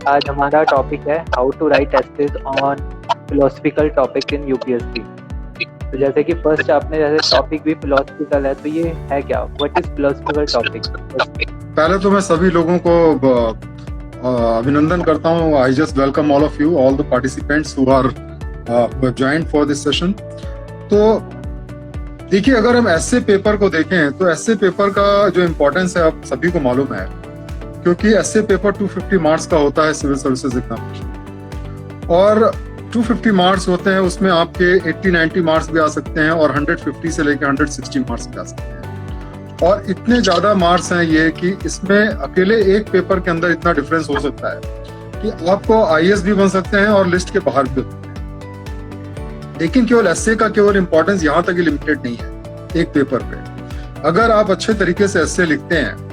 आज हमारा टॉपिक है how to write essays on philosophical topic in UPSC. तो जैसे कि फर्स्ट आपने जैसे टॉपिक भी फिलोसफिकल है, तो ये है क्या, व्हाट इज फिलोसफिकल टॉपिक? पहले तो मैं सभी लोगों को अभिनंदन करता हूँ। I just welcome all of you, all the participants who are joined for this session. तो देखिए, अगर हम एस्से पेपर को देखें तो एस्से पेपर का जो इम्पोर्टेंस है आप सभी को मालूम है, क्योंकि एस्से पेपर 250 मार्क्स का होता है सिविल सर्विसेज एग्जामिनेशन, और 250 मार्क्स होते हैं, उसमें आपके 80-90 मार्क्स भी आ सकते हैं और 150 से लेकर 160 मार्क्स भी आ सकते हैं। और इतने ज्यादा मार्क्स हैं ये कि इसमें अकेले एक पेपर के अंदर इतना डिफरेंस हो सकता है कि आपको आईएएस भी बन सकते हैं और लिस्ट के बाहर भी होते हैं। लेकिन केवल एस्से का केवल इंपॉर्टेंस यहाँ तक ही लिमिटेड नहीं है एक पेपर पे। अगर आप अच्छे तरीके से एस्से लिखते हैं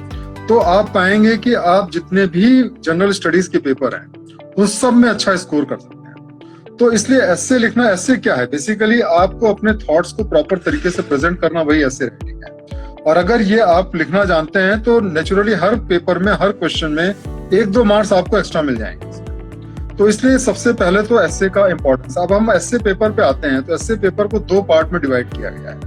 तो आप पाएंगे कि आप जितने भी जनरल स्टडीज के पेपर हैं उन सब में अच्छा स्कोर कर सकते हैं। तो इसलिए एस्से लिखना, एस्से क्या है, बेसिकली आपको अपने थॉट्स को प्रॉपर तरीके से प्रेजेंट करना, वही एस्से राइटिंग है। और अगर ये आप लिखना जानते हैं तो नेचुरली हर पेपर में, हर क्वेश्चन में 1-2 मार्क्स आपको एक्स्ट्रा मिल जाएंगे। तो इसलिए सबसे पहले तो एस्से का इंपॉर्टेंस। अब हम एस्से पेपर पे आते हैं तो एस्से पेपर को 2 पार्ट में डिवाइड किया गया है।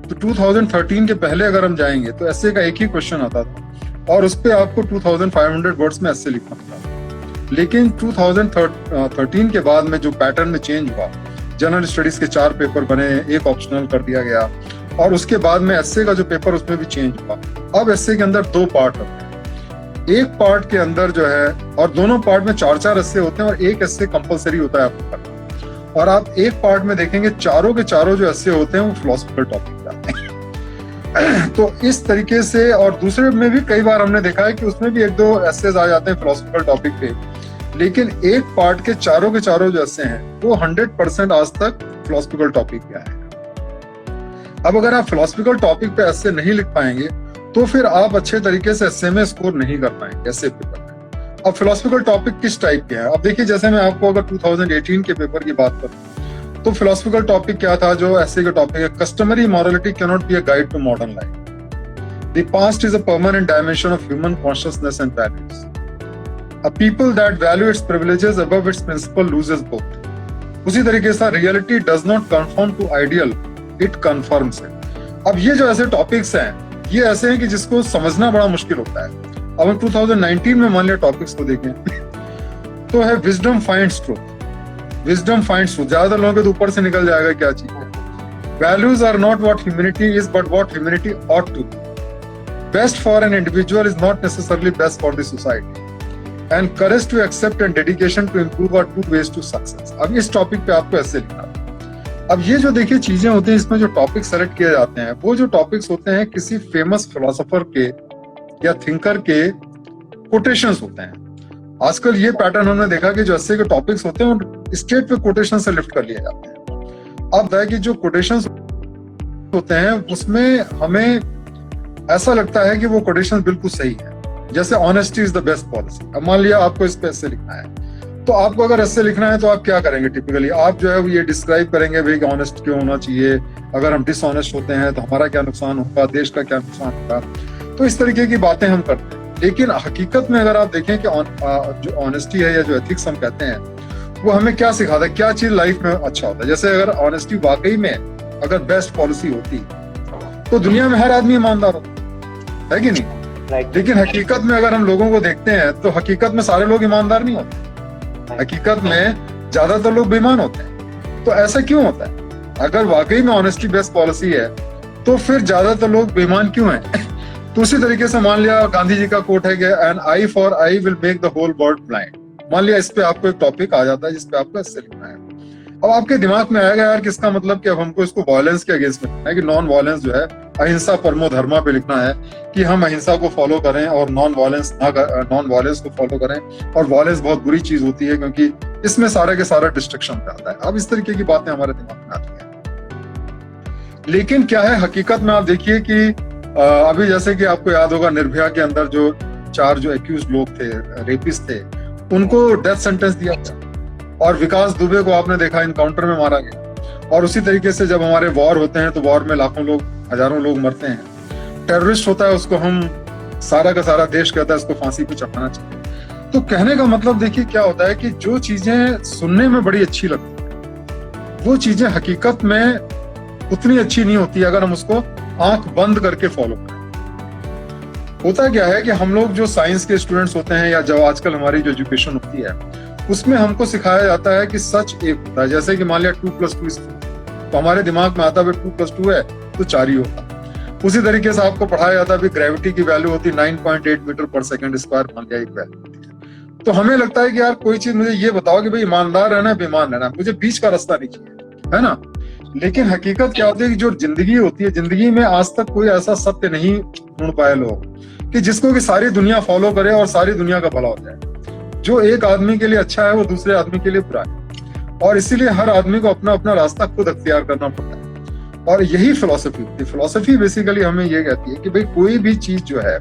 तो 2013 के पहले अगर हम जाएंगे तो एस्से का एक ही क्वेश्चन आता था और उस पे आपको 2500 वर्ड्स में एस्से लिखना था। लेकिन 2013 के बाद में जो पैटर्न में चेंज हुआ, जनरल स्टडीज के 4 पेपर बने, एक ऑप्शनल कर दिया गया, और उसके बाद में एस्से का जो पेपर उसमें भी चेंज हुआ। अब एस्से के अंदर 2 पार्ट होते हैं। एक पार्ट के अंदर जो है, और दोनों पार्ट में 4-4 एस्से होते हैं और एक एस्से कंपलसरी होता है आपको करना। और आप एक पार्ट में देखेंगे चारों के चारों जो एस्से होते हैं वो फिलोसफिकल टॉपिक पे आते हैं। तो इस तरीके से, और दूसरे में भी कई बार हमने देखा है कि उसमें भी 1-2 एस्सेज आ जाते हैं फिलोसफिकल टॉपिक पे। लेकिन एक पार्ट के चारों जो एस्से हैं वो 100% आज तक फिलोसफिकल टॉपिक पे आए हैं। अब अगर आप फिलोसफिकल टॉपिक पे एस्से नहीं लिख पाएंगे तो फिर आप अच्छे तरीके से एस्से में स्कोर नहीं कर पाएंगे एस्से पेपर में। अब फिलोसफिकल टॉपिक किस टाइप के हैं? अब देखिए, जैसे मैं आपको अगर 2018 के पेपर की बात करूं तो फिलोसफिकल टॉपिक क्या था जो एस्से का टॉपिक है? Customary morality cannot be a guide to modern life. The past is a permanent dimension of human consciousness and values. A people that value its privileges above its principle loses both. उसी तरीके से reality does not conform to ideal, it confirms it. अब ये जो ऐसे topics हैं, ये ऐसे हैं कि जिसको समझना बड़ा मुश्किल होता है। अब हम 2019 में मान लिया टॉपिक्स को देखें तो है wisdom finds truth. Wisdom finds truth, ज्यादातर लोगों के ऊपर से निकल जाएगा क्या चीज है। Values are not what humanity is but what humanity ought to be. Best for an individual is not necessarily best for the society. And courage to accept and dedication to improve are 2 ways to success. अब इस topic पे आपको ऐसे लिखना है। अब ये जो देखिए चीजें होती हैं, इसमें जो टॉपिक सेलेक्ट किए जाते हैं वो जो टॉपिक्स होते हैं किसी फेमस फिलोसोफर के या थिंकर के कोटेशंस होते हैं। आजकल ये पैटर्न हमने देखा कि जो ऐसे के टॉपिक्स होते हैं वो स्टेट पे कोटेशन से लिफ्ट कर लिए जाते हैं। अब है कि जो कोटेशंस होते हैं उसमें हमें ऐसा लगता है कि वो कोटेशन बिल्कुल सही है। जैसे honesty is the best policy. अब मान लिया आपको इस पे एस्से लिखना है, तो आपको अगर एस्से लिखना है तो आप क्या करेंगे? टिपिकली आप जो है ये डिस्क्राइब करेंगे भाई ऑनेस्ट क्यों होना चाहिए, अगर हम डिसऑनेस्ट होते हैं तो हमारा क्या नुकसान होगा, देश का क्या नुकसान होगा। तो इस तरीके की बातें हम करते हैं। लेकिन हकीकत में अगर आप देखें कि जो ऑनेस्टी है या जो एथिक्स हम कहते हैं वो हमें क्या सिखाता है, क्या चीज लाइफ में अच्छा होता है। जैसे अगर ऑनेस्टी वाकई में अगर बेस्ट पॉलिसी होती तो दुनिया में हर आदमी ईमानदार होता है कि नहीं? लेकिन हकीकत में अगर हम लोगों को देखते हैं तो हकीकत में सारे लोग ईमानदार नहीं होते। हकीकत में ज्यादातर लोग बेईमान होते हैं। तो ऐसा क्यों होता है? अगर वाकई में ऑनेस्टी बेस्ट पॉलिसी है तो फिर ज्यादातर लोग बेईमान क्यों हैं? तो उसी तरीके से मान लिया गांधी जी का कोट है कि an eye for eye will make the whole world blind. मान लिया इस पे आपको एक टॉपिक आ जाता है जिसपे आपको एस्से लिखना है। अब आपके दिमाग में आएगा यार किसका मतलब कि अब हमको इसको वायलेंस के अगेंस्ट में लिखना है, कि नॉन वायलेंस जो है, अहिंसा परमो धर्मा पे लिखना है कि हम अहिंसा को फॉलो करें और नॉन वायलेंस को फॉलो करें, और वायलेंस बहुत बुरी चीज होती है क्योंकि इसमें सारे के सारा डिस्ट्रक्शन पे आता है। अब इस तरीके की बातें हमारे दिमाग में आती है। लेकिन क्या है हकीकत में? आप देखिए कि अभी जैसे कि आपको याद होगा निर्भया के अंदर जो 4 जो एक्यूज लोग थे, रेपिस्ट थे, उनको डेथ सेंटेंस दिया था। और विकास दुबे को आपने देखा इनकाउंटर में मारा गया। और उसी तरीके से जब हमारे वॉर होते हैं तो वॉर में लाखों लोग, हजारों लोग मरते हैं। टेररिस्ट होता है, उसको हम सारा का सारा देश कहता है इसको फांसी पे चढ़ाना चाहिए। तो कहने का मतलब देखिए क्या होता है कि जो चीजें सुनने में बड़ी अच्छी लगती है वो चीजें हकीकत में उतनी अच्छी नहीं होती अगर हम उसको आंख बंद करके फॉलो करें। होता क्या है कि हम लोग जो साइंस के स्टूडेंट्स होते हैं या जो आजकल हमारी जो एजुकेशन होती है उसमें हमको सिखाया जाता है कि सच एक होता है। जैसे कि मान लिया 2+2 तो हमारे दिमाग में आता है 2+2 है तो 4 ही होता। उसी तरीके से आपको पढ़ाया जाता है ग्रेविटी की वैल्यू होती है 9.8 मीटर पर सेकंड स्क्वायर, मान लिया एक वैल्यू होती है। तो हमें लगता है कि यार कोई चीज मुझे ये बताओ कि भाई ईमानदार रहना बेईमान रहना, मुझे बीच का रास्ता नहीं चाहिए, है ना। लेकिन हकीकत क्या होती है कि जो जिंदगी होती है, जिंदगी में आज तक कोई ऐसा सत्य नहीं ढूंढ पाए लोग कि जिसको कि सारी दुनिया फॉलो करे और सारी दुनिया का भला हो जाए। जो एक आदमी के लिए अच्छा है वो दूसरे आदमी के लिए बुरा है, और इसीलिए हर आदमी को अपना अपना रास्ता खुद अख्तियार करना पड़ता है। और यही फिलॉसफी होती है। फिलॉसफी बेसिकली हमें ये कहती है कि भाई कोई भी चीज जो है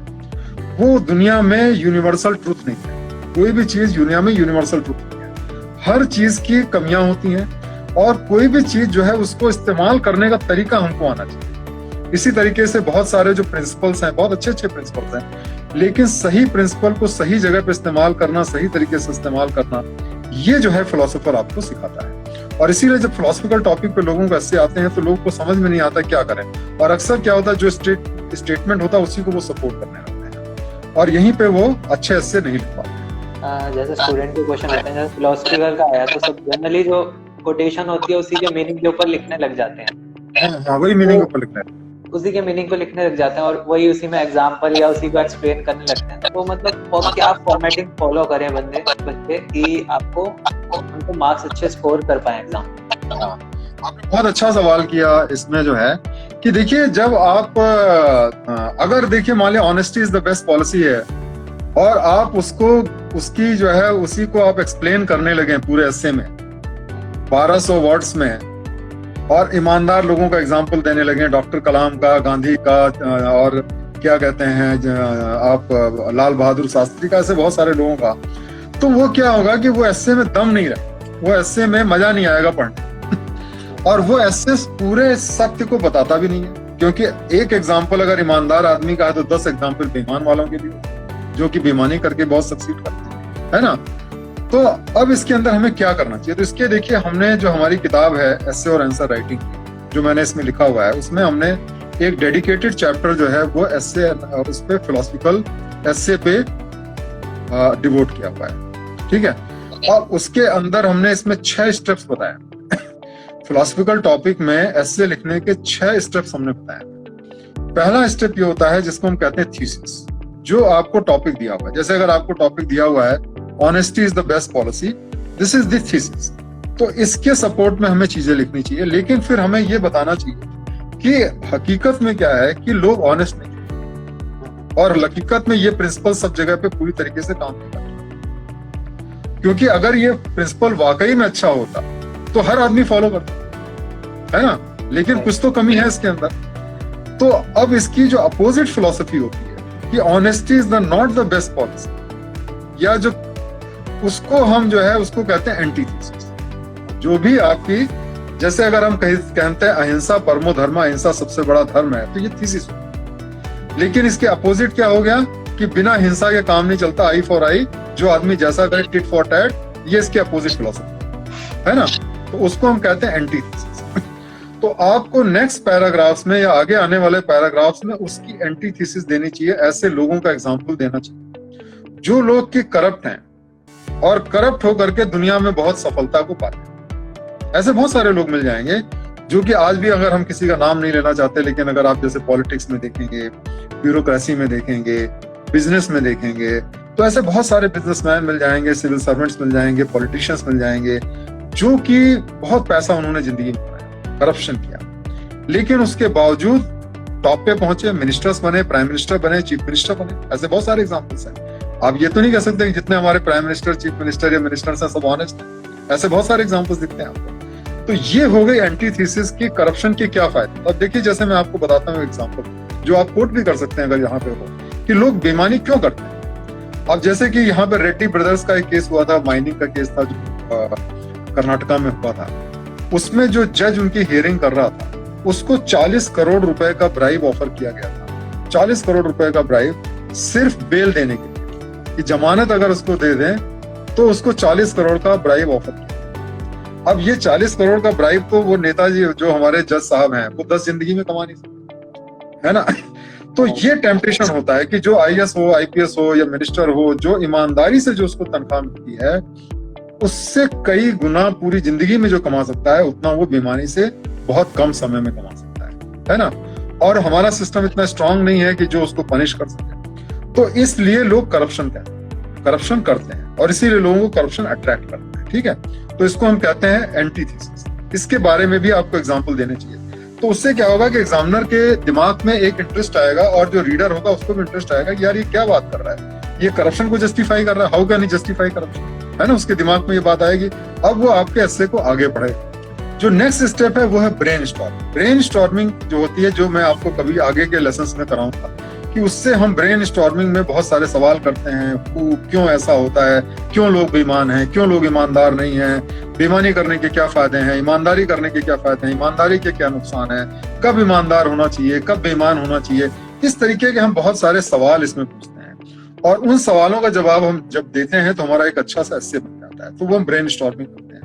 वो दुनिया में यूनिवर्सल ट्रुथ नहीं है। कोई भी चीज दुनिया में यूनिवर्सल ट्रुथ नहीं है। हर चीज की कमियां होती हैं और कोई भी चीज जो है उसको इस्तेमाल करने का तरीका हमको आना चाहिए। इसी तरीके से बहुत सारे जो प्रिंसिपल्स हैं, बहुत अच्छे अच्छे प्रिंसिपल्स हैं, लेकिन सही प्रिंसिपल को सही जगह पे इस्तेमाल करना, सही तरीके से इस्तेमाल करना, ये जो है फिलोसोफर आपको सिखाता है। और इसीलिए जब फिलोसफिकल टॉपिक पे लोगों को ऐसे आते हैं तो लोगों को समझ में नहीं आता क्या करें, और अक्सर क्या होता है जो स्टेटमेंट होता है उसी को वो सपोर्ट करने लगते हैं और यहीं पे वो अच्छे ऐसे नहीं लिख पाते। जैसे स्टूडेंट के क्वेश्चन आते हैं, जैसे फिलोसफिकल का आया तो सब जनरली जो कोटेशन होती है उसी के मीनिंग के ऊपर लिखने लग जाते हैं। हाँ, वही मीनिंग ऊपर लिखना है, उसी के मीनिंग को लिखने लग जाते हैं और वही उसी में एग्जाम्पल या उसी को एक्सप्लेन करने लगते हैं। तो मतलब और क्या फॉर्मेटिंग फॉलो करें बच्चे कि आपको उनको मार्क्स अच्छे स्कोर कर पाए एग्जाम। आपने बहुत अच्छा सवाल किया इसमें जो है कि देखिए जब आप अगर देखिए मान लिया honesty is the best policy है और आप उसको उसकी जो है उसी को आप एक्सप्लेन करने लगे पूरे एस्से में 1200 वर्ड्स में, और ईमानदार लोगों का एग्जाम्पल देने लगे, डॉक्टर कलाम का, गांधी का, और क्या कहते हैं आप लाल बहादुर शास्त्री का, ऐसे बहुत सारे लोगों का, तो वो क्या होगा कि वो एस्से में दम नहीं रहे, वो एस्से में मजा नहीं आएगा पढ़ने और वो एस्से पूरे सत्य को बताता भी नहीं है। क्योंकि एक एग्जाम्पल अगर ईमानदार आदमी का है तो 10 एग्जाम्पल बेईमान वालों के भी जो कि बेईमानी करके बहुत सक्सीड करते हैं, है ना। तो अब इसके अंदर हमें क्या करना चाहिए, तो इसके देखिए हमने जो हमारी किताब है एस्से और आंसर राइटिंग जो मैंने इसमें लिखा हुआ है उसमें हमने एक डेडिकेटेड चैप्टर जो है वो एस्से उस पे फिलोसफिकल एस्से पे डिवोट किया हुआ है, ठीक है। और उसके अंदर हमने इसमें 6 स्टेप्स बताए फिलोसफिकल टॉपिक में एस्से लिखने के 6 स्टेप्स हमने बताए। पहला स्टेप ये होता है जिसको हम कहते हैं थीसिस, जो आपको टॉपिक दिया हुआ है। जैसे अगर आपको टॉपिक दिया हुआ है honesty is the best policy, this is the thesis, तो इसके सपोर्ट में हमें चीजें लिखनी चाहिए। लेकिन फिर हमें ये बताना चाहिए कि हकीकत में क्या है कि लोग ऑनेस्ट नहीं, और हकीकत में ये प्रिंसिपल सब जगह पे पूरी तरीके से काम नहीं करता। क्योंकि अगर ये प्रिंसिपल वाकई में अच्छा होता तो हर आदमी फॉलो करता, है ना। लेकिन कुछ तो कमी है इसके अंदर। तो अब इसकी जो अपोजिट फिलॉसफी होती है कि honesty is the not the best policy, या जो उसको हम जो है उसको कहते हैं एंटीथीसिस। जो भी आपकी, जैसे अगर हम कहते हैं अहिंसा परमो धर्म, अहिंसा सबसे बड़ा धर्म है, तो ये थीसिस हो। लेकिन इसके अपोजिट क्या हो गया कि बिना हिंसा के काम नहीं चलता, आई फॉर आई, जो आदमी जैसा करे टिट फॉर टैट, ये इसके अपोजिट फिलॉसफी है ना। तो उसको हम कहते हैं एंटीथीसिस। तो आपको नेक्स्ट पैराग्राफ्स में या आगे आने वाले पैराग्राफ्स में उसकी एंटीथीसिस देनी चाहिए। ऐसे लोगों का एग्जाम्पल देना चाहिए जो लोग कि करप्ट हैं और करप्ट होकर के दुनिया में बहुत सफलता को पाते हैं। ऐसे बहुत सारे लोग मिल जाएंगे जो कि आज भी, अगर हम किसी का नाम नहीं लेना चाहते, लेकिन अगर आप जैसे पॉलिटिक्स में देखेंगे, ब्यूरोक्रेसी में देखेंगे, बिजनेस में देखेंगे, तो ऐसे बहुत सारे बिजनेसमैन मिल जाएंगे, सिविल सर्वेंट्स मिल जाएंगे, पॉलिटिशियंस मिल जाएंगे, जो कि बहुत पैसा उन्होंने जिंदगी में कमाया, करप्शन किया, लेकिन उसके बावजूद टॉप पे पहुंचे, मिनिस्टर्स बने, प्राइम मिनिस्टर बने, चीफ मिनिस्टर बने। ऐसे बहुत सारे एग्जाम्पल्स हैं। आप ये तो नहीं कह सकते कि जितने हमारे प्राइम मिनिस्टर, चीफ मिनिस्टर या मिनिस्टर्स हैं सब ऑनेस्ट हैं। ऐसे बहुत सारे एग्जाम्पल्स दिखते हैं आपको। तो ये हो गई एंटीथीसिस की करप्शन के क्या फायदे। अब देखिए, जैसे मैं आपको बताता हूँ एग्जाम्पल जो आप कोट भी कर सकते हैं अगर यहाँ पे हो, कि लोग बेईमानी क्यों करते हैं। अब जैसे कि यहाँ पे रेड्डी ब्रदर्स का एक केस हुआ था, माइनिंग का केस था जो कर्नाटका में हुआ था। उसमें जो जज उनकी हियरिंग कर रहा था उसको 40 करोड़ रुपए का ब्राइब ऑफर किया गया था। 40 करोड़ रुपए का ब्राइब सिर्फ बेल देने के लिए, कि जमानत अगर उसको दे दें तो उसको 40 करोड़ का ब्राइब ऑफर किया। अब ये 40 करोड़ का ब्राइब तो वो नेताजी जो हमारे जज साहब हैं वो 10 जिंदगी में कमा नहीं सकते, है ना। तो ये टेम्पटेशन होता है कि जो आईएएस हो, आईपीएस हो या मिनिस्टर हो, जो ईमानदारी से जो उसको तनख्वाह मिलती है उससे कई गुना पूरी जिंदगी में जो कमा सकता है उतना वो बेईमानी से बहुत कम समय में कमा सकता है ना। और हमारा सिस्टम इतना स्ट्रांग नहीं है कि जो उसको पनिश कर सके, तो इसलिए लोग करप्शन करते हैं और इसीलिए लोगों को करप्शन अट्रैक्ट करते हैं, ठीक है। तो इसको हम कहते हैं एंटीथेसिस। इसके बारे में भी आपको एग्जांपल देने चाहिए। तो उससे क्या होगा कि एग्जामिनर के दिमाग में एक इंटरेस्ट आएगा और जो रीडर होगा उसको भी इंटरेस्ट आएगा कि यार ये क्या बात कर रहा है, ये करप्शन को जस्टिफाई कर रहा है, how can he justify corruption, है ना। उसके दिमाग में ये बात आएगी। अब वो आपके एस्से को आगे पढ़ेगा। जो नेक्स्ट स्टेप है वो है ब्रेन स्टॉर्मिंग। ब्रेन स्टॉर्मिंग जो होती है, जो मैं आपको कभी आगे के लेसन्स में कराऊंगा, कि उससे हम ब्रेन स्टॉर्मिंग में बहुत सारे सवाल करते हैं। क्यों ऐसा होता है, क्यों लोग बेईमान हैं, क्यों लोग ईमानदार नहीं हैं, बेईमानी करने के क्या फायदे हैं, ईमानदारी करने के क्या फायदे हैं, ईमानदारी के क्या नुकसान है, कब ईमानदार होना चाहिए, कब बेईमान होना चाहिए। इस तरीके के हम बहुत सारे सवाल इसमें पूछते हैं और उन सवालों का जवाब हम जब देते हैं तो हमारा एक अच्छा सा एस्से बन जाता है। तो वो हम ब्रेन स्टॉर्मिंग करते हैं।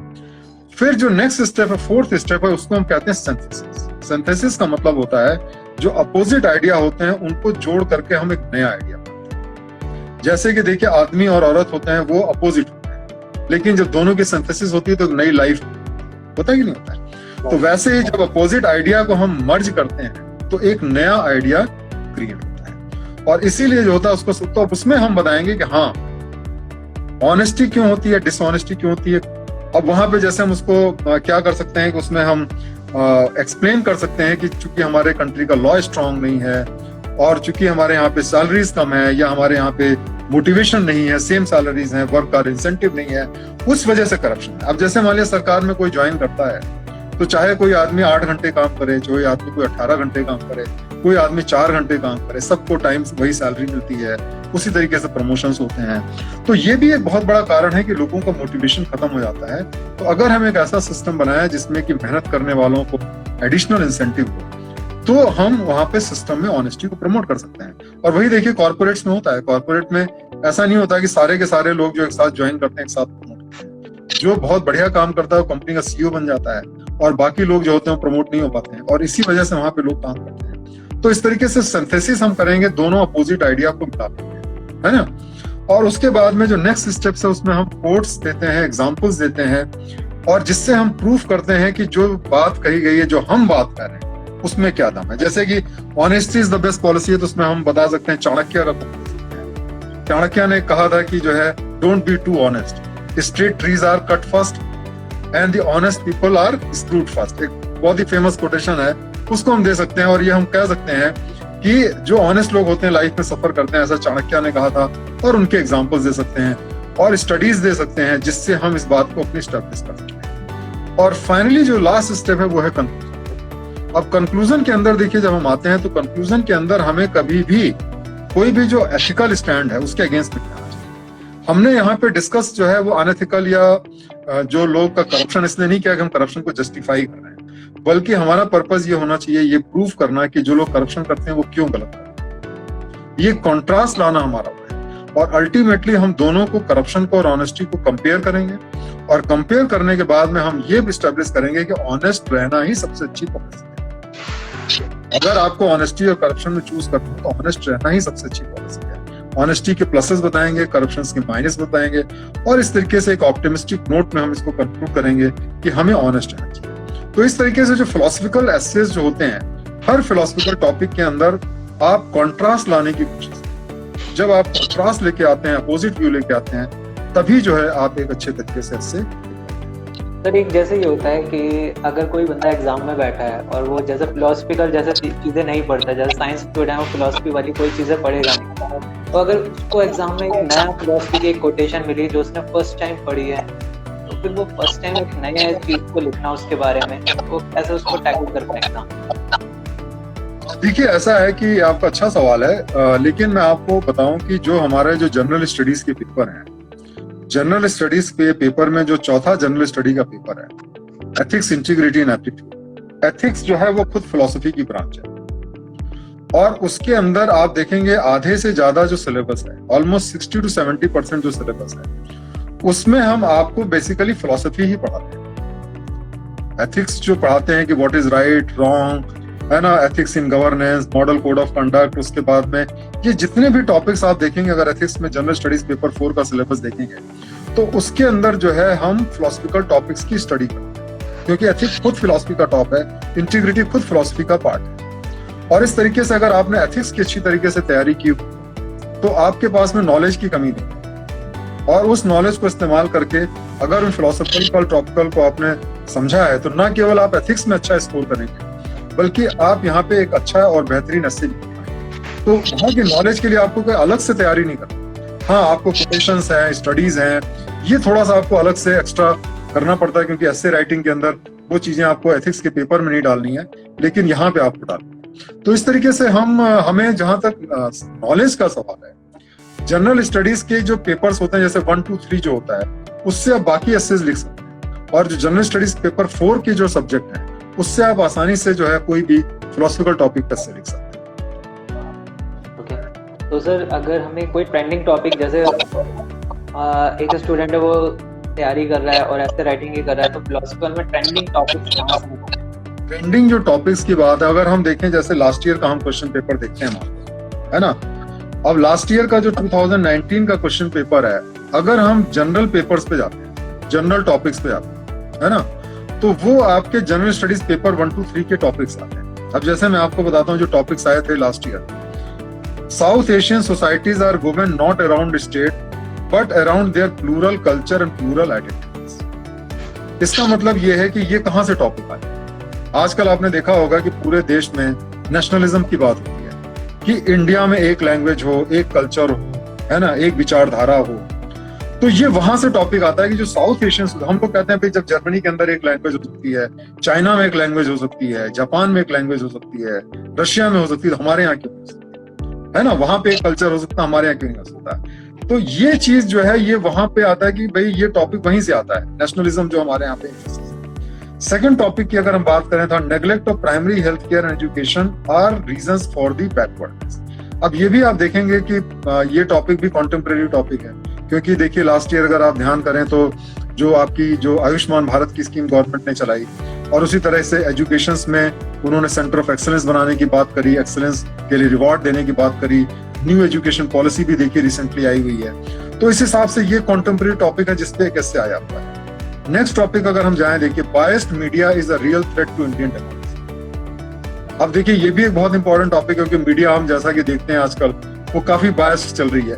फिर जो नेक्स्ट स्टेप है, फोर्थ स्टेप है, उसको हम कहते हैं सिंथेसिस। सिंथेसिस का मतलब होता है जो अपोजिट आइडिया होते हैं उनको जोड़ करके हम एक नया आइडिया बनाते हैं। जैसे कि देखिए, आदमी और औरत होते हैं वो अपोजिट होते हैं, लेकिन जब दोनों की सिंथेसिस होती है तो एक नई लाइफ होता है कि नहीं होता है। तो वैसे ही जब अपोजिट आइडिया को हम मर्ज करते हैं तो एक नया आइडिया क्रिएट होता है। और इसीलिए जो होता है उसको, तो उसमें हम बताएंगे कि हाँ ऑनेस्टी क्यों होती है, डिसऑनेस्टी क्यों होती है। अब वहां पे जैसे हम उसको क्या कर सकते हैं कि उसमें हम एक्सप्लेन कर सकते हैं कि चूंकि हमारे कंट्री का लॉ स्ट्रांग नहीं है और चूंकि हमारे यहाँ पे सैलरीज कम है या हमारे यहाँ पे मोटिवेशन नहीं है, सेम सैलरीज हैं, वर्क का इंसेंटिव नहीं है, उस वजह से करप्शन है। अब जैसे मान लिया सरकार में कोई ज्वाइन करता है तो चाहे कोई आदमी 8 घंटे काम करे, कोई आदमी कोई 18 घंटे काम करे, कोई आदमी 4 घंटे काम करे, सबको टाइम वही सैलरी मिलती है, उसी तरीके से प्रमोशंस होते हैं। तो ये भी एक बहुत बड़ा कारण है कि लोगों का मोटिवेशन खत्म हो जाता है। तो अगर हम एक ऐसा सिस्टम बनाए जिसमें कि मेहनत करने वालों को एडिशनल इंसेंटिव हो, तो हम वहां पे सिस्टम में ऑनेस्टी को प्रमोट कर सकते हैं। और वही देखिए कॉर्पोरेट्स में होता है। कॉर्पोरेट में ऐसा नहीं होता कि सारे के सारे लोग जो एक साथ ज्वाइन करते हैं एक साथ प्रमोट करते हैं। जो बहुत बढ़िया काम करता है वो कंपनी का सीईओ बन जाता है और बाकी लोग जो होते हैं प्रमोट नहीं हो पाते हैं, और इसी वजह से वहां पे लोग काम करते हैं। तो इस तरीके से सिंथेसिस हम करेंगे, दोनों अपोजिट आइडिया को मिला देंगे, है ना। और उसके बाद में जो नेक्स्ट स्टेप्स है उसमें हम कोट्स देते हैं, एग्जांपल्स देते हैं, और जिससे हम प्रूफ करते हैं कि जो बात कही गई है, जो हम बात कर रहे हैं उसमें क्या दम है। जैसे कि honesty is the best policy है, तो उसमें हम बता सकते हैं चाणक्य का। चाणक्य ने कहा था कि जो है don't be too honest, straight trees are cut first and the honest people are screwed first. एक बहुत ही फेमस कोटेशन है, उसको हम दे सकते हैं। और ये हम कह सकते हैं कि जो ऑनेस्ट लोग होते हैं लाइफ में सफर करते हैं, ऐसा चाणक्य ने कहा था, और उनके एग्जांपल्स दे सकते हैं और स्टडीज दे सकते हैं जिससे हम इस बात को अपनी स्टैब्लिश कर सकते हैं। और फाइनली जो लास्ट स्टेप है वो है कंक्लूजन। अब कंक्लूजन के अंदर देखिए, जब हम आते हैं तो कंक्लूजन के अंदर हमें कभी भी कोई भी जो एथिकल स्टैंड है उसके अगेंस्ट नहीं आना चाहिए। हमने यहाँ पे डिस्कस जो है वो अनएथिकल या जो लोग का करप्शन इसलिए नहीं किया कि हम करप्शन को जस्टिफाई कर रहे हैं, बल्कि हमारा पर्पस ये होना चाहिए, ये प्रूफ करना कि जो लोग करप्शन करते हैं वो क्यों गलत करते हैं। ये कॉन्ट्रास्ट लाना हमारा है। और अल्टीमेटली हम दोनों को, करप्शन को और ऑनेस्टी को कंपेयर करेंगे, और कंपेयर करने के बाद में हम ये स्टैब्लिश करेंगे कि ऑनेस्ट रहना ही सबसे अच्छी पॉलिसी है। अगर आपको ऑनेस्टी और करप्शन में चूज करना है तो ऑनेस्ट रहना ही सबसे अच्छी पॉलिसी है। ऑनेस्टी के प्लसेस बताएंगे, करप्शन के माइनस बताएंगे, और इस तरीके से एक ऑप्टिमिस्टिक नोट में हम इसको कंक्लूड करेंगे कि हमें ऑनेस्ट रहना चाहिए। तो इस तरीके से जो फिलोसफिकल एसेज जो होते हैं, हर फिलोसफिकल टॉपिक के अंदर आप कॉन्ट्रास्ट लाने की कोशिश करें। जब आप कॉन्ट्रास्ट लेके आते हैं, अपोजिट व्यू लेके आते हैं, तभी जो है आप एक अच्छे तरीके से इससे। सर एक जैसे ये होता है कि अगर कोई बंदा एग्जाम में बैठा है और वो जैसे फिलोसफिकल जैसे चीजें नहीं पढ़ता, जैसे साइंस स्टूडेंट है वो फिलोसफी वाली कोई चीजें पढ़ेगा नहीं, तो अगर उसको एग्जाम में एक नया फिलोसफी की एक कोटेशन मिली जो उसने फर्स्ट टाइम पढ़ी है, तो फिर वो फर्स्ट टाइम एक नया चीज को लिखना उसके बारे में, तो कैसे उसको टैकल कर पाएगा? देखिए ऐसा है कि आपका अच्छा सवाल है, लेकिन मैं आपको बताऊं कि जो हमारे जो जनरल स्टडीज के पेपर हैं, जनरल स्टडीज के पेपर में जो चौथा जनरल स्टडी का पेपर है, ethics, integrity and aptitude. Ethics जो है वो खुद फिलोसफी की ब्रांच है, और उसके अंदर आप देखेंगे आधे से ज्यादा जो सिलेबस है, ऑलमोस्ट 60 to 70% जो सिलेबस है, उसमें हम आपको बेसिकली फिलॉसफी ही पढ़ाते हैं। एथिक्स जो पढ़ाते हैं कि व्हाट इज राइट रॉन्ग, है ना, ethics in governance, model code of conduct, उसके बाद में ये जितने भी टॉपिक्स आप देखेंगे, अगर एथिक्स में जनरल स्टडीज पेपर 4 का सिलेबस देखेंगे तो उसके अंदर जो है हम फिलोसफिकल टॉपिक्स की स्टडी करते हैं, क्योंकि एथिक्स खुद फिलोसफी का टॉप है, इंटीग्रिटी खुद फिलोसफी का पार्ट है। और इस तरीके से अगर आपने एथिक्स की अच्छी तरीके से तैयारी की हो तो आपके पास में नॉलेज की कमी नहीं है, और उस नॉलेज को इस्तेमाल करके अगर उन फिलोसफिकल टॉपिकल को आपने समझा है तो ना केवल आप एथिक्स में अच्छा स्कोर करेंगे, बल्कि आप यहाँ पे एक अच्छा और बेहतरीन एसे लिख पाएंगे। तो वहाँ की नॉलेज के लिए आपको कोई अलग से तैयारी नहीं करनी। हाँ, आपको क्वेश्चंस हैं, स्टडीज हैं, ये थोड़ा सा आपको अलग से एक्स्ट्रा करना पड़ता है, क्योंकि एसे राइटिंग के अंदर वो चीजें आपको एथिक्स के पेपर में नहीं डालनी है, लेकिन यहाँ पे आपको डालनी है। तो इस तरीके से हमें जहां तक नॉलेज का सवाल है, जनरल स्टडीज के जो पेपर्स होते हैं जैसे 1, 2, 3 जो होता है, उससे आप बाकी एसेज लिख सकते हैं, और जो जनरल स्टडीज पेपर 4 के जो सब्जेक्ट है उससे आप आसानी से जो है कोई भी फिलोसफिकल टॉपिक पर से लिख सकते हैं। ओके, तो सर अगर हमें कोई ट्रेंडिंग टॉपिक, जैसे एक स्टूडेंट है वो तैयारी कर रहा है और ऐसे राइटिंग ही कर रहा है, तो फिलोसफिकल में ट्रेंडिंग टॉपिक्स कहाँ से? ट्रेंडिंग जो टॉपिक्स की बात है, अगर हम देखें जैसे लास्ट ईयर का हम क्वेश्चन पेपर देखते हैं, है ना, अब लास्ट ईयर का जो 2019 का क्वेश्चन पेपर है, अगर हम जनरल पेपर्स पे जाते हैं, जनरल टॉपिक्स पे जाते हैं, है ना, तो वो आपके जनरल स्टडीज पेपर 1, 2, 3 के टॉपिक्स आते हैं। अब जैसे मैं आपको बताता हूँ जो टॉपिक्स आए थे last year, South Asian societies are govern not around state but around their plural culture and plural identities. इसका मतलब ये है कि ये कहाँ से टॉपिक आए। आजकल आपने देखा होगा कि पूरे देश में नेशनलिज्म की बात होती है कि इंडिया में एक लैंग्वेज हो, एक कल्चर हो, है ना, एक विचारधारा हो। तो ये वहां से टॉपिक आता है कि जो साउथ एशियन, हम लोग कहते हैं भाई जब जर्मनी के अंदर एक लैंग्वेज हो सकती है, चाइना में एक लैंग्वेज हो सकती है, जापान में एक लैंग्वेज हो सकती है, रशिया में हो सकती है, तो हमारे यहाँ क्यों हो सकती है ना, वहां पे एक कल्चर हो सकता है, हमारे यहाँ क्यों नहीं हो सकता। तो ये चीज जो है ये वहां पे आता है कि भाई ये टॉपिक वहीं से आता है, नेशनलिज्म जो हमारे यहाँ पे। सेकंड टॉपिक की अगर हम बात करें तो neglect of primary health care and education are reasons for the backwardness. अब ये भी आप देखेंगे कि ये टॉपिक भी कॉन्टेम्परेरी टॉपिक है, क्योंकि देखिए लास्ट ईयर अगर आप ध्यान करें तो जो आपकी जो आयुष्मान भारत की स्कीम गवर्नमेंट ने चलाई, और उसी तरह से एजुकेशन में उन्होंने सेंटर ऑफ एक्सेलेंस बनाने की बात करी, एक्सेलेंस के लिए रिवॉर्ड देने की बात करी, न्यू एजुकेशन पॉलिसी भी देखिए रिसेंटली आई हुई है। तो इस हिसाब से ये कॉन्टेम्परेरी टॉपिक है जिसपे कैसे आया हुआ है। नेक्स्ट टॉपिक अगर हम जाएं, देखिए biased media is a real threat to Indian democracy. अब देखिए ये भी एक बहुत इंपॉर्टेंट टॉपिक है, क्योंकि मीडिया हम जैसा कि देखते हैं आजकल वो काफी बायस्ड चल रही है।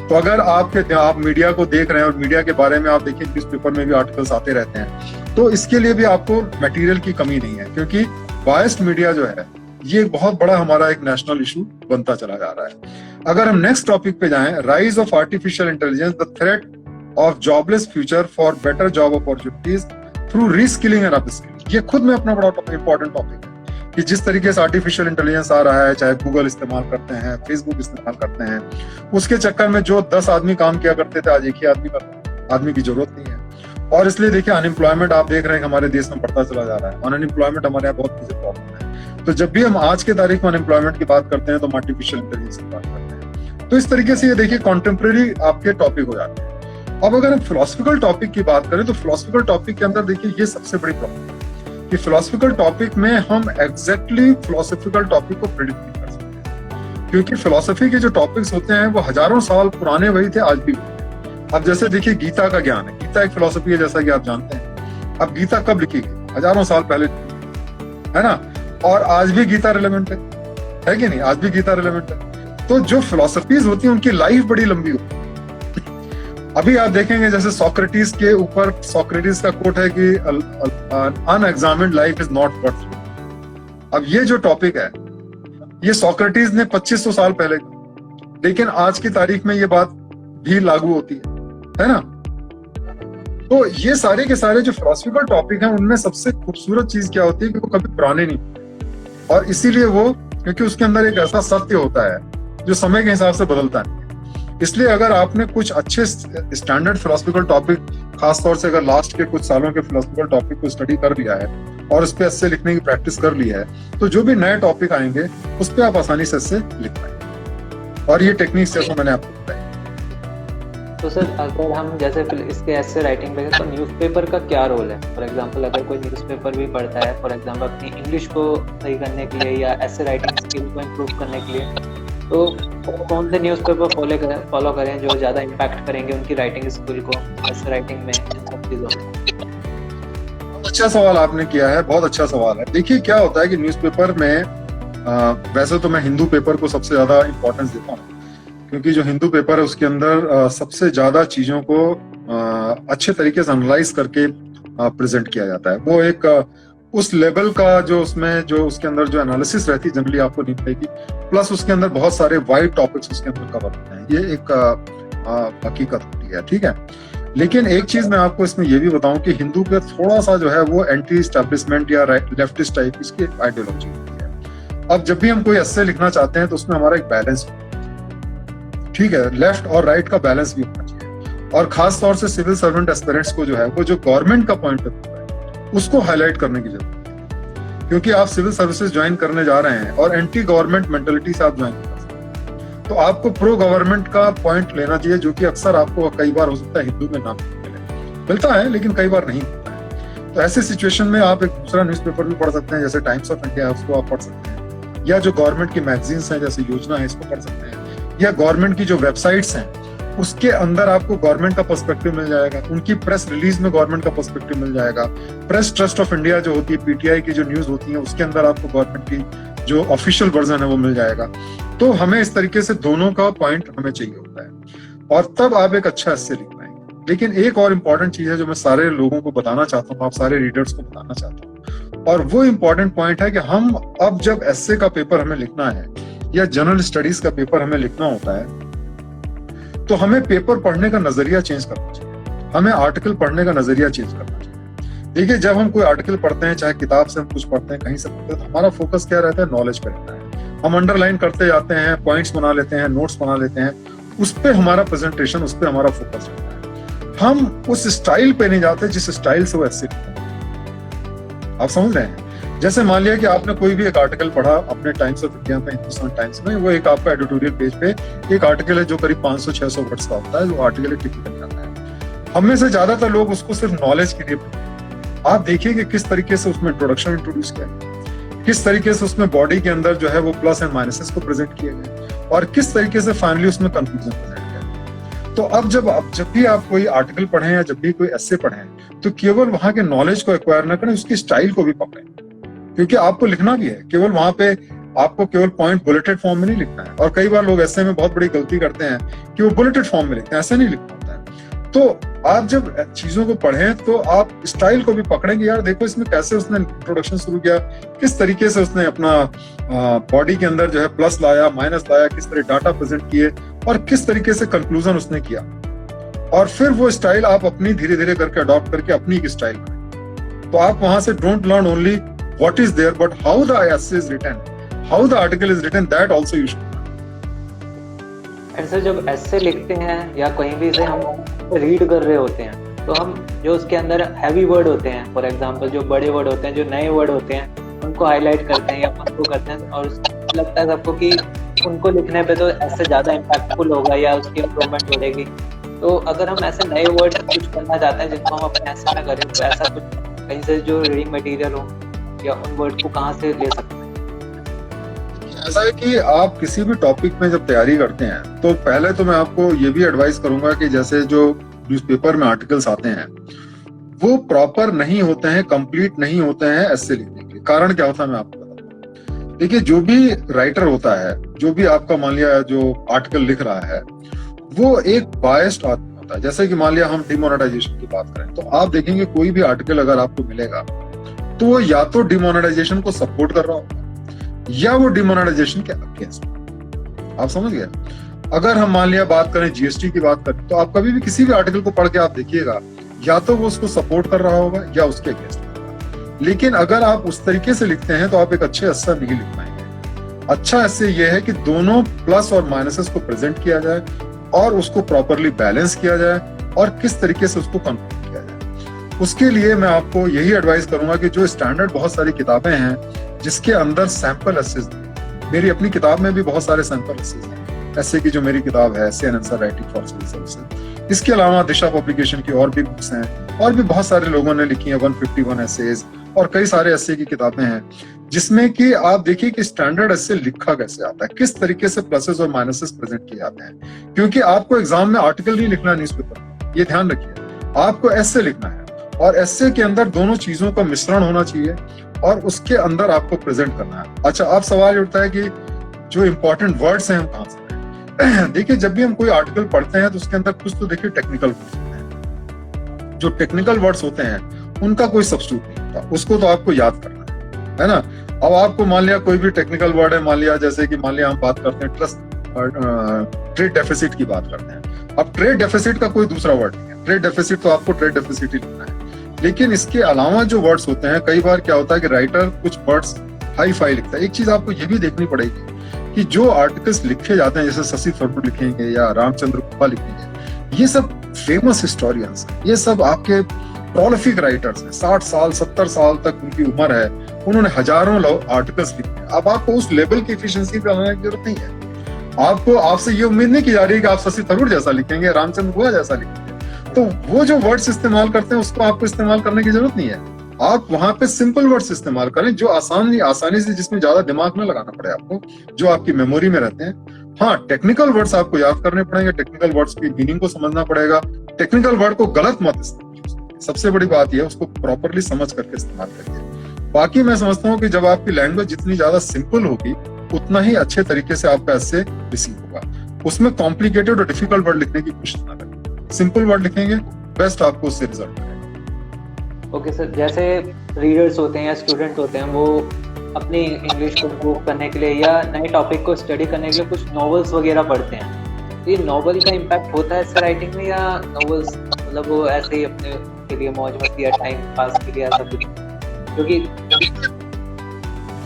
तो अगर आप मीडिया को देख रहे हैं और मीडिया के बारे में आप देखिए न्यूज़पेपर में भी आर्टिकल्स आते रहते हैं, तो इसके लिए भी आपको मटेरियल की कमी नहीं है, क्योंकि बायस्ड मीडिया जो है ये एक बहुत बड़ा हमारा एक नेशनल इशू बनता चला जा रहा है। अगर हम नेक्स्ट टॉपिक पे जाएं, rise of artificial intelligence, the threat of jobless future for better job opportunities through reskilling and upskilling. ये खुद में अपना बड़ा इंपॉर्टेंट टॉपिक है कि जिस तरीके से आर्टिफिशियल इंटेलिजेंस आ रहा है, चाहे गूगल इस्तेमाल करते हैं, फेसबुक इस्तेमाल करते हैं, उसके चक्कर में जो 10 आदमी काम किया करते थे आज एक ही आदमी करता है, आदमी की जरूरत नहीं है। और इसलिए देखिए अनएम्प्लॉयमेंट आप देख रहे हैं कि हमारे देश में बढ़ता चला जा रहा है, अनएम्प्लॉयमेंट हमारे यहाँ बहुत बड़ी प्रॉब्लम है। तो जब भी हम आज के तारीख में अनएम्प्लॉयमेंट की बात करते हैं तो हम आर्टिफिशियल इंटेलिजेंस की बात करते हैं। तो इस तरीके से ये देखिए कॉन्टेम्परेरी आपके टॉपिक हो जाते हैं। अब अगर हम फिलोसफिकल टॉपिक की बात करें तो फिलोसफिकल टॉपिक के अंदर देखिए ये सबसे बड़ी प्रॉब्लम है कि फिलोसफिकल टॉपिक में हम एग्जैक्टली फिलोसफिकल टॉपिक को प्रेडिक्ट नहीं कर सकते, क्योंकि फिलोसफी के जो टॉपिक्स होते हैं वो हजारों साल पुराने वही थे, आज भी होते हैं। अब जैसे देखिए गीता का ज्ञान है, गीता एक फिलोसफी है जैसा कि आप जानते हैं। अब गीता कब लिखी गई? हजारों साल पहले, है ना, और आज भी गीता रिलेवेंट है कि नहीं? आज भी गीता रिलेवेंट है। तो जो फिलोसफीज होती है उनकी लाइफ बड़ी लंबी होती है। अभी आप देखेंगे जैसे सोक्रेटिस के ऊपर सोक्रेटिस का कोट है कि unexamined life is not worth. अब ये जो टॉपिक है ये सोक्रेटिस ने 2500 साल पहले, लेकिन आज की तारीख में ये बात भी लागू होती है ना। तो ये सारे के सारे जो फिलोसफिकल टॉपिक हैं उनमें सबसे खूबसूरत चीज क्या होती है कि वो कभी पुराने नहीं होते, और इसीलिए वो, क्योंकि उसके अंदर एक ऐसा सत्य होता है जो समय के हिसाब से बदलता है। इसलिए अगर आपने कुछ अच्छे स्टैंडर्ड फिलोसफिकल टॉपिक, खासतौर से अगर लास्ट के कुछ सालों के फिलोसफिकल टॉपिक को स्टडी कर लिया है और उस पर एस्से लिखने की प्रैक्टिस कर ली है, तो जो भी नए टॉपिक आएंगे उस पर आप आसानी से एस्से लिख पाएंगे। और ये टेक्निक्स जैसे मैंने आपको बताया। तो सर अगर हम जैसे इसके एस्से राइटिंग पे तो न्यूज़पेपर का क्या रोल है? फॉर एग्जांपल अगर कोई न्यूज़पेपर भी पढ़ता है फॉर एग्जांपल अपनी इंग्लिश को सही करने के लिए या एस्से राइटिंग स्किल को इम्प्रूव करने के लिए, तो कौन से न्यूज़पेपर फॉलो करें जो ज़्यादा इम्पैक्ट करेंगे उनकी राइटिंग स्किल को एस्से राइटिंग में, इन सब चीज़ों में? अच्छा सवाल आपने किया है, बहुत अच्छा सवाल है। देखिए क्या होता है कि न्यूज़पेपर में वैसे तो मैं हिंदू पेपर को सबसे ज्यादा इंपॉर्टेंस देता हूँ, क्योंकि जो हिंदू पेपर है उसके अंदर सबसे ज्यादा चीजों को अच्छे तरीके से एनालाइज करके प्रेजेंट किया जाता है। वो एक उस लेवल का जो उसके अंदर जो एनालिसिस रहती है जनरली आपको नहीं मिलेगी, प्लस उसके अंदर बहुत सारे वाइड टॉपिक्स उसके अंदर कवर होते हैं। ये एक हकीकत होती है, ठीक है। लेकिन एक चीज मैं आपको इसमें ये भी बताऊं कि हिंदू पे थोड़ा सा जो है वो एंटी स्टैब्लिशमेंट या लेफ्टिस्ट टाइप इसकी आइडियोलॉजी होती है। अब जब भी हम कोई एस्से लिखना चाहते हैं तो उसमें हमारा एक बैलेंस, ठीक है, लेफ्ट और राइट का बैलेंस भी होना चाहिए। और खास तौर से सिविल सर्वेंट एस्पिरेंट्स को जो है वो जो गवर्नमेंट का पॉइंट ऑफ व्यू है उसको हाईलाइट करने की जरूरत है, क्योंकि आप सिविल सर्विसेज ज्वाइन करने जा रहे हैं और एंटी गवर्नमेंट मेंटेलिटी से आप ज्वाइन कर सकते हैं, तो आपको प्रो गवर्नमेंट का पॉइंट लेना चाहिए, जो कि अक्सर आपको कई बार हो सकता है हिंदू में ना मिलता है, लेकिन कई बार नहीं मिलता है। तो ऐसे सिचुएशन में आप एक दूसरा न्यूज़पेपर भी पढ़ सकते हैं, जैसे टाइम्स ऑफ इंडिया, उसको आप पढ़ सकते हैं, या जो गवर्नमेंट की मैगजीन्स हैं जैसे योजना है इसको पढ़ सकते हैं, या गवर्नमेंट की जो वेबसाइट्स हैं उसके अंदर आपको गवर्नमेंट का पर्सपेक्टिव मिल जाएगा, उनकी प्रेस रिलीज में गवर्नमेंट का पर्सपेक्टिव मिल जाएगा, प्रेस ट्रस्ट ऑफ इंडिया जो होती है, पीटीआई की जो न्यूज होती है उसके अंदर आपको गवर्नमेंट की जो ऑफिशियल वर्जन है वो मिल जाएगा। तो हमें इस तरीके से दोनों का पॉइंट हमें चाहिए होता है, और तब आप एक अच्छा एस्से लिख पाएंगे। लेकिन एक और इम्पॉर्टेंट चीज है जो मैं सारे लोगों को बताना चाहता हूँ, आप सारे रीडर्स को बताना चाहता हूँ, और वो इम्पोर्टेंट पॉइंट है कि हम अब जब एस्से का पेपर हमें लिखना है या जनरल स्टडीज का पेपर हमें लिखना होता है, तो हमें पेपर पढ़ने का नजरिया चेंज करना चाहिए, हमें आर्टिकल पढ़ने का नजरिया चेंज करना चाहिए। देखिए जब हम कोई आर्टिकल पढ़ते हैं, चाहे किताब से हम कुछ पढ़ते हैं, कहीं से पढ़ते हैं, तो हमारा फोकस क्या रहता है? नॉलेज पे रहता है। हम अंडरलाइन करते जाते हैं, पॉइंट्स बना लेते हैं, नोट्स बना लेते हैं, उस पर हमारा प्रेजेंटेशन, उस पर हमारा फोकस रहता है। हम उस स्टाइल पे नहीं जाते जिस स्टाइल से वो एस्से लिखते हैं। आप समझ रहे हैं? जैसे मान लिया कि आपने कोई भी एक आर्टिकल पढ़ा अपने टाइम्स ऑफ इंडिया में, हिंदुस्तान टाइम्स में, वो एक आपका एडिटोरियल पेज पे एक आर्टिकल है जो करीब 500-600 वर्ड्स का होता है, जो आर्टिकल टिपिकल आता है। हम में से ज्यादातर लोग उसको सिर्फ नॉलेज के लिए पढ़ते हैं। आप देखिए कि किस तरीके से उसमें इंट्रोडक्शन इंट्रोड्यूस किया है, किस तरीके से उसमें बॉडी के अंदर जो है वो प्लस एंड माइनसेस को प्रेजेंट किए गए, और किस तरीके से फाइनली उसमें कंक्लूजन प्रेजेंट किया। तो अब जब भी आप कोई आर्टिकल पढ़ें या जब भी कोई एस्से पढ़ें, तो केवल वहां के नॉलेज को एक्वायर ना करें, उसकी स्टाइल को भी पकड़ें, क्योंकि आपको लिखना भी है। केवल वहां पे आपको केवल पॉइंट बुलेटेड फॉर्म में नहीं लिखना है, और कई बार लोग ऐसे में बहुत बड़ी गलती करते हैं कि वो बुलेटेड फॉर्म में लिखते हैं, ऐसा नहीं लिखना होता है। तो आप जब चीजों को पढ़ें तो आप स्टाइल को भी पकड़ेंगे, यार देखो इसमें कैसे उसने इंट्रोडक्शन शुरू किया, किस तरीके से उसने अपना बॉडी के अंदर जो है प्लस लाया, माइनस लाया, किस तरह डाटा प्रेजेंट किए, और किस तरीके से कंक्लूजन उसने किया, और फिर वो स्टाइल आप अपनी धीरे धीरे करके अडॉप्ट करके अपनी एक स्टाइल बनाएं। तो आप वहां से don't learn only what is there, but how the essay is written, how the article is written, that also you should learn. ऐसे जब एस्से लिखते हैं या कहीं भी से हम रीड कर रहे होते हैं, तो हम जो उसके अंदर हैवी वर्ड होते हैं, फॉर एग्जांपल जो बड़े वर्ड होते हैं, जो नए वर्ड होते हैं, उनको हाईलाइट करते हैं या उनको करते हैं, और लगता है सबको कि उनको लिखने पे तो ऐसे ज्यादा इम्पैक्टफुल होगा या उसकी इम्प्रूवमेंट हो जाएगी। तो अगर हम ऐसे नए वर्ड कुछ करना चाहते हैं जिनको हम अपने एस्से में करें, तो ऐसा कुछ कहीं से जो रीडिंग मटेरियल हो या उन वर्ड को कहाँ से ले सकते हैं? ऐसा है कि आप किसी भी टॉपिक में जब तैयारी करते हैं तो पहले तो मैं आपको ये भी एडवाइस करूंगा कि जैसे जो न्यूज़पेपर में आर्टिकल्स आते हैं वो प्रॉपर नहीं होते हैं, कंप्लीट नहीं होते हैं एस्से लिखने के। कारण क्या होता है मैं आपको बताता हूँ। देखिए जो भी राइटर होता है, जो भी आपका मान लिया जो आर्टिकल लिख रहा है, वो एक बायस्ड आदमी होता है। जैसे कि मान लिया हम डिमोनेटाइजेशन की बात करें, तो आप देखेंगे कोई भी आर्टिकल अगर आपको मिलेगा तो वो या तो डिमोनेटाइजेशन को सपोर्ट कर रहा होगा या वो डिमोनेटाइजेशन के अगेंस्ट। आप समझ गए? अगर हम मान लिया बात करें जीएसटी की बात करें, तो आप कभी भी किसी भी आर्टिकल को पढ़ के आप देखिएगा, या तो वो उसको सपोर्ट कर रहा होगा या उसके अगेंस्ट होगा। लेकिन अगर आप उस तरीके से लिखते हैं तो आप एक अच्छे एस्से नहीं लिख पाएंगे। अच्छा एस्से ये है कि दोनों प्लस और माइनसेस को प्रेजेंट किया जाए और उसको प्रॉपरली बैलेंस किया जाए और किस तरीके से उसको कंक्लूड किया जाए। उसके लिए मैं आपको यही एडवाइस करूंगा कि जो स्टैंडर्ड बहुत सारी किताबें हैं जिसके अंदर सैंपल एसेस, मेरी अपनी किताब में भी बहुत सारे सैंपल एसेस हैं, ऐसे की जो मेरी किताब है essay and answer writing for civil services. इसके अलावा दिशा पब्लिकेशन की और भी बुक्स हैं और भी बहुत सारे लोगों ने लिखी है 151 एसेज और कई सारे ऐसे की किताबें हैं जिसमें कि आप देखिए कि स्टैंडर्ड ऐसे लिखा कैसे आता है, किस तरीके से प्लसेस और माइनसेस प्रेजेंट किए जाते हैं। क्योंकि आपको एग्जाम में आर्टिकल नहीं लिखना न्यूज़पेपर, ये ध्यान रखिए, आपको ऐसे लिखना है और ऐसे के अंदर दोनों चीजों का मिश्रण होना चाहिए और उसके अंदर आपको प्रेजेंट करना है। अच्छा, अब सवाल उठता है कि जो इंपॉर्टेंट वर्ड्स हैं हम कहाँ से लें? देखिए, जब भी हम कोई आर्टिकल पढ़ते हैं तो उसके अंदर कुछ तो देखिए टेक्निकल वर्ड्स होते हैं। जो टेक्निकल वर्ड्स होते हैं उनका कोई सब्स्टिट्यूट नहीं होता, उसको तो आपको याद करना है ना। अब आपको मान लिया कोई भी टेक्निकल वर्ड है, मान लिया जैसे कि मान लिया हम बात करते हैं ट्रेड डेफिसिट की बात करते हैं। अब ट्रेड डेफिसिट का कोई दूसरा वर्ड नहीं है, ट्रेड डेफिसिट तो आपको ट्रेड डेफिसिट ही लिखना है। लेकिन इसके अलावा जो वर्ड्स होते हैं, कई बार क्या होता है कि राइटर कुछ वर्ड्स हाई फाई लिखता है। एक चीज आपको ये भी देखनी पड़ेगी कि जो आर्टिकल्स लिखे जाते हैं, जैसे शशि थरूर लिखेंगे या रामचंद्र गुप्ता लिखेंगे, ये सब फेमस हिस्टोरियंस हैं, ये सब आपके प्रोलिफिक राइटर्स हैं, 60 साल 70 साल तक उनकी उम्र है, उन्होंने हजारों आर्टिकल्स लिखे हैं। अब आपको उस लेवल की एफिशिएंसी पे आने की जरूरत नहीं है। आपको आपसे ये उम्मीद नहीं की जा रही है कि आप शशि थरूर जैसा लिखेंगे, रामचंद्र गुप्ता जैसा लिखेंगे। तो वो जो वर्ड्स इस्तेमाल करते हैं उसको आपको इस्तेमाल करने की जरूरत नहीं है। आप वहां पे सिंपल वर्ड्स इस्तेमाल करें जो आसानी से, जिसमें ज्यादा दिमाग न लगाना पड़े आपको, जो आपकी मेमोरी में रहते हैं। हाँ, टेक्निकल वर्ड्स आपको याद करने पड़ेंगे, टेक्निकल वर्ड्स की मीनिंग को समझना पड़ेगा। टेक्निकल वर्ड को गलत मत इस्तेमाल, सबसे बड़ी बात यह है उसको प्रॉपरली समझ करके इस्तेमाल करिए। बाकी मैं समझता हूँ कि जब आपकी लैंग्वेज जितनी ज्यादा सिंपल होगी उतना ही अच्छे तरीके से आपका ऐसे रिसीव होगा। उसमें कॉम्प्लिकेटेड और डिफिकल्ट वर्ड लिखने की कोशिश ना करें, सिंपल वर्ड लिखेंगे, बेस्ट आपको उससे रिजल्ट मिलेगा। ओके सर, जैसे रीडर्स होते हैं या स्टूडेंट होते हैं, वो अपनी इंग्लिश को इम्प्रूव करने के लिए या नए टॉपिक को स्टडी करने के लिए कुछ नॉवेल्स वगैरह पढ़ते हैं। तो ये नॉवेल का इम्पैक्ट होता है इससे राइटिंग में, या नॉवेल्स मतलब वो ऐसे ही अपने के लिए मौज मस्ती या टाइम पास के लिए ऐसा कुछ? क्योंकि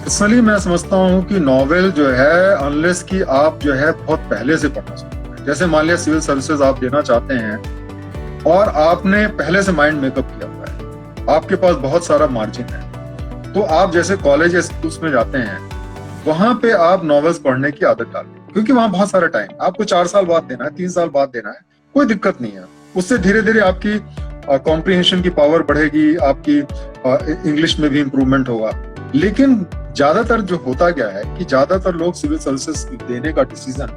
पर्सनली मैं समझता हूँ कि नॉवेल जो है, अनलेस कि आप जो है बहुत पहले से पढ़ना चाहते हैं, जैसे मान लिया सिविल सर्विसेज आप देना चाहते हैं और आपने पहले से माइंड मेकअप किया हुआ है, आपके पास बहुत सारा मार्जिन है, तो आप जैसे कॉलेज या स्कूल्स में जाते हैं, वहां पे आप नॉवेल्स पढ़ने की आदत डालें, क्योंकि वहां बहुत सारा टाइम, आपको 4 साल बाद देना है, 3 साल बाद देना है, कोई दिक्कत नहीं है। उससे धीरे धीरे आपकी कॉम्प्रिहेंशन की पावर बढ़ेगी, आपकी इंग्लिश में भी इंप्रूवमेंट होगा। लेकिन ज्यादातर जो होता क्या है कि ज्यादातर लोग सिविल सर्विसेज देने का डिसीजन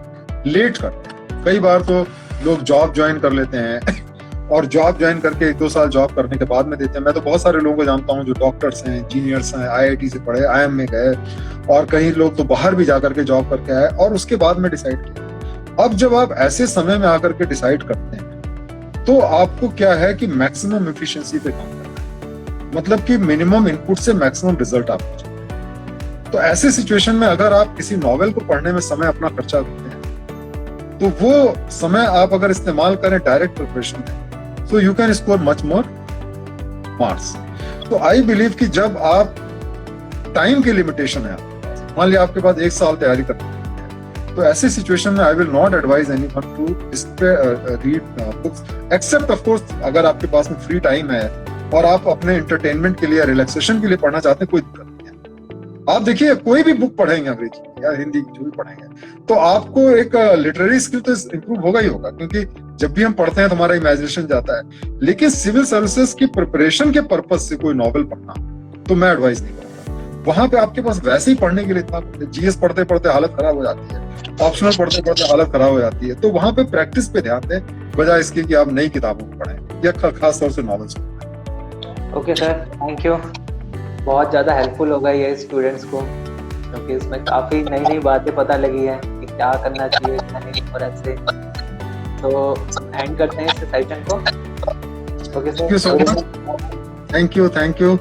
लेट करते हैं। कई बार तो लोग जॉब ज्वाइन कर लेते हैं और जॉब ज्वाइन करके 1-2 साल जॉब करने के बाद में देते हैं। मैं तो बहुत सारे लोगों को जानता हूँ जो डॉक्टर्स हैं, इंजीनियर्स हैं, IIT से पढ़े, IIM में गए, और कई लोग तो बाहर भी जाकर के जॉब करके आए और उसके बाद में डिसाइड किया। अब जब आप ऐसे समय में आकर के डिसाइड करते हैं तो आपको क्या है कि मैक्सिमम एफिशिएंसी पे काम करना है, मतलब कि मिनिमम इनपुट से मैक्सिमम रिजल्ट आपको चाहिए। तो ऐसे सिचुएशन में अगर आप किसी नॉवेल को पढ़ने में समय अपना खर्चा करते हैं तो वो समय आप अगर इस्तेमाल करें डायरेक्ट प्रिपरेशन में, so you can score much more marks। तो आई बिलीव कि जब आप टाइम की लिमिटेशन है, मान लिया आपके पास 1 साल तैयारी करनी है, तो ऐसी सिचुएशन में I will not advise anyone to read books, except of course अगर आपके पास में फ्री टाइम है और आप अपने एंटरटेनमेंट के लिए, रिलैक्सेशन के लिए पढ़ना चाहते हैं, कोई दिक्कत नहीं है। आप देखिए कोई भी बुक पढ़ेंगे, अंग्रेजी या हिंदी जो भी पढ़ेंगे, तो आपको एक लिटरेरी स्किल तो इंप्रूव होगा ही होगा, क्योंकि जब भी हम पढ़ते हैं तो हमारा इमेजिनेशन जाता है। लेकिन सिविल सर्विसेज की प्रिपरेशन के पर्पज से कोई नॉवेल पढ़ना तो मैं एडवाइस नहीं करूंगा। वहां पे आपके पास वैसे ही पढ़ने के लिए इतना, GS पढ़ते पढ़ते हालत खराब हो जाती है, ऑप्शनल पढ़ते पढ़ते हालत खराब हो जाती है, तो वहां पे प्रैक्टिस पे ध्यान दें बजाय इसके कि आप नई किताबों को पढ़ें या खास तौर से नॉवेल्स पढ़ें। Okay sir, thank you. बहुत ज़्यादा हेल्पफुल होगा ये स्टूडेंट्स को, क्योंकि इसमें काफ़ी नई नई बातें पता लगी है कि क्या करना चाहिए, क्या नहीं, और ऐसे। तो एंड करते हैं इस सेशन को। Okay sir, thank you.